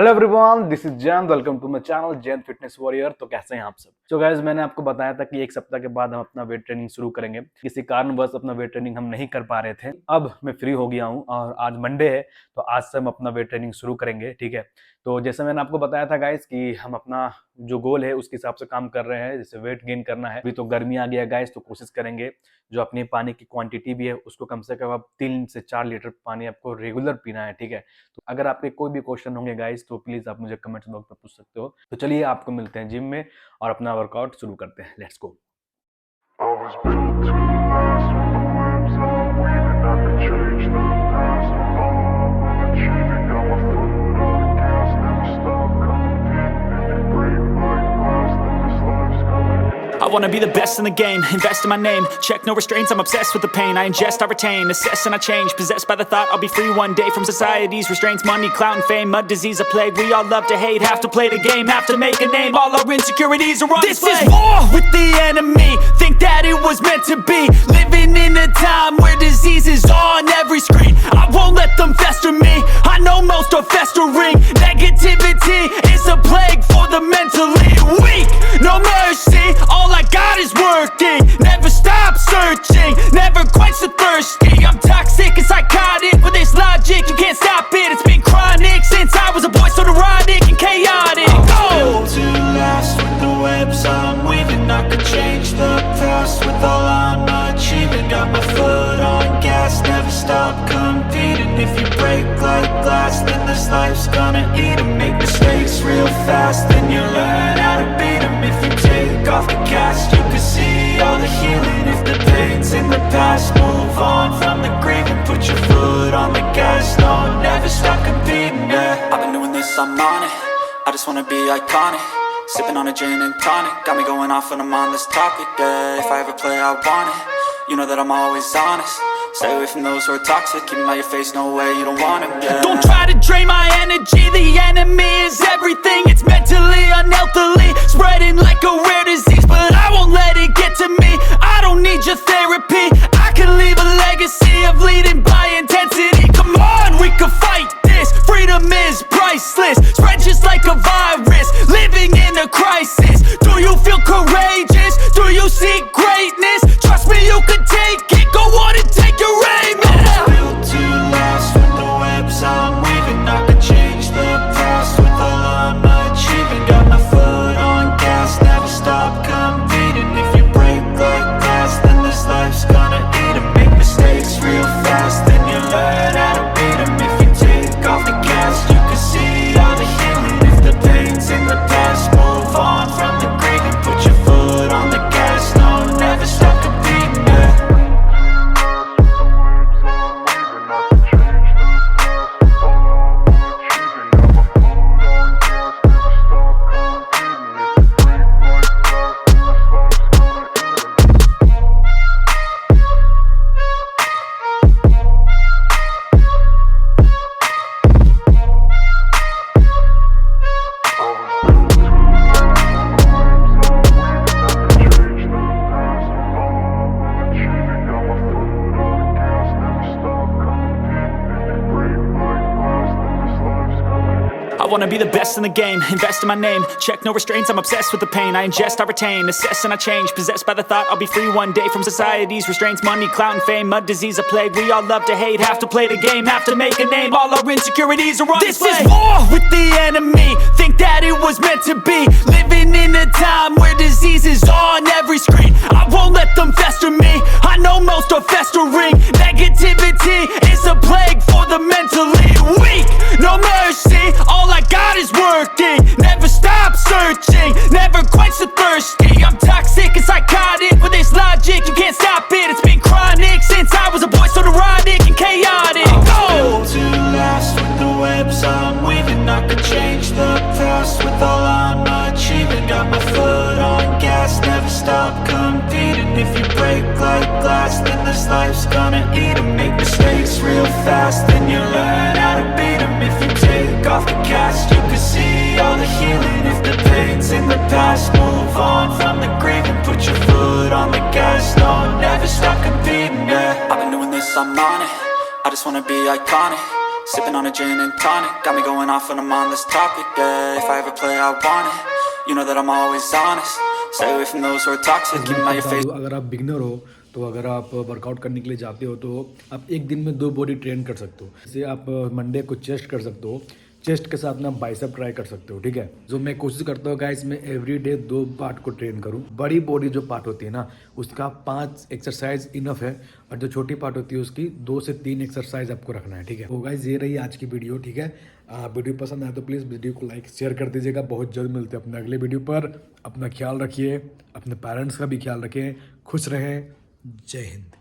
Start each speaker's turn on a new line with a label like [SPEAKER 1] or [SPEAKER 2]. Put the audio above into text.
[SPEAKER 1] Hello everyone, this is Jayant. Welcome to my channel Jayant fitness warrior. तो कैसे हैं आप सब? तो गाइस, मैंने आपको बताया था कि एक सप्ताह के बाद हम अपना वेट ट्रेनिंग शुरू करेंगे। किसी कारणवश अपना वेट ट्रेनिंग हम नहीं कर पा रहे थे। अब मैं फ्री हो गया हूं और आज मंडे है, तो आज से हम अपना वेट ट्रेनिंग शुरू करेंगे। ठीक है, तो जैसे मैंने आपको बताया था गाइस कि हम अपना जो गोल है उसके हिसाब से काम कर रहे हैं। जैसे वेट गेन करना है, अभी तो गर्मी आ गया गाइस, तो कोशिश करेंगे जो अपनी पानी की क्वांटिटी भी है उसको कम से कम आप 3 से 4 लीटर पानी आपको रेगुलर पीना है। ठीक है, तो अगर आपके कोई भी क्वेश्चन होंगे गाइस तो प्लीज आप मुझे कमेंट बॉक्स में पूछ सकते हो। तो चलिए आपको मिलते हैं जिम में और अपना वर्कआउट शुरू करते हैं। Let's go.
[SPEAKER 2] I wanna be the best in the game, invest in my name, check no restraints, I'm obsessed with the pain, I ingest, I retain, assess and I change, possessed by the thought I'll be free one day from society's restraints, money, clout and fame, a disease, a plague, we all love to hate, have to play the game, have to make a name, all our insecurities are on display. This is war with the enemy, think that it was meant to be, living in a time where disease is on every screen, I won't let them fester me, I know most are festering, negativity is a plague for the mentally weak, no mercy, all I got is working, never stop searching, never quench the thirsty, I'm toxic and psychotic, with this logic, you can't stop it, it's been chronic, since I was a boy, so neurotic and chaotic. I'm built to last with the webs I'm weaving, I could change the past with all I'm achieving, got my foot on gas, never stop competing, if you break like glass, then this life's gonna eat 'em, make mistakes real fast, then you learn how to beat 'em, if you take off the cast, you can see all the healing, if the pain's in the past, move on from the grave and put your foot on the gas, no, never stop competing, yeah. I've been doing this, I'm on it, I just wanna be iconic, sipping on a gin and tonic, got me going off when I'm on this topic, yeah. If I ever play, I want it, you know that I'm always honest, stay away from those who are toxic, keep 'em out your face, no way, you don't want it, yeah. Don't try to drain my energy, the enemy is everything, it's mentally, unhealthily, spreading like a rare disease, but I won't let it get to me, I don't need your therapy, I can leave a legacy of leading by intensity, come on, we can fight this, freedom is priceless, spread just like a virus, living in a crisis, do you feel courageous, do you seek greatness, trust me you can take it, go on and take your aim, yeah. I was built to last with the webs I'm weaving, I could change the past with all I'm achieving, got my foot on gas, never stop competing, if you break like glass, then this life's gonna eat 'em, make mistakes real fast, then you learn how to beat 'em, if you take off the gas, you can see all the healing, if the pain's in the past, move on from the grave and put your foot on the gas, no, never stop competing, yeah. I wanna be the best in the game, invest in my name, check no restraints, I'm obsessed with the pain, I ingest, I retain, assess and I change, possessed by the thought I'll be free one day from society's restraints, money, clout and fame, a disease, a plague, we all love to hate, have to play the game, have to make a name, all our insecurities are on display. This is war with the enemy, think that it was meant to be, living in a time where disease is on every screen, I won't let them fester me, I know most are festering, negativity is a plague for the mentally weak, no mercy, all I got is working, never stop searching, never quench the thirsty, I'm toxic and psychotic, with this logic, you can't stop it, it's been chronic, since I was a boy, so neurotic and chaotic. I'm built to last with the webs I'm weaving, I could change the past with all I'm achieving, got my foot on gas, never stop competing, if you break like glass, then this life's gonna eat 'em, make mistakes real fast, then you learn how to beat 'em, if you take off the cast, you can see all the healing, if the pain's in the past, move on from the grave and put your foot on the gas, no, never stop competing, yeah. I've been doing this, I'm on it, I just wanna be iconic, Sipping on a gin and tonic, got me going off when I'm on this topic, yeah. If I ever play, I want it, you know that I'm always honest. Stay away from those who are toxic, keep them out your face.
[SPEAKER 1] अगर आप beginner हो तो अगर आप workout करने के लिए जाते हो तो आप एक दिन में 2 बॉडी ट्रेन कर सकते हो। जैसे आप मंडे को चेस्ट कर सकते हो, चेस्ट के साथ ना बाइसेप ट्राई कर सकते हो, ठीक है। जो मैं कोशिश करता हूँ गाइस, मैं एवरी डे 2 पार्ट को ट्रेन करूँ। बड़ी बॉडी जो पार्ट होती है ना उसका 5 एक्सरसाइज इनफ है, और जो छोटी पार्ट होती है उसकी 2 से 3 एक्सरसाइज आपको रखना है, ठीक है। तो गाइस ये रही आज की वीडियो, ठीक है। वीडियो पसंद आए तो प्लीज़ वीडियो को लाइक शेयर कर दीजिएगा। बहुत जल्द मिलते हैं अपने अगले वीडियो पर। अपना ख्याल रखिए, अपने पेरेंट्स का भी ख्याल रखें, खुश रहें। जय हिंद।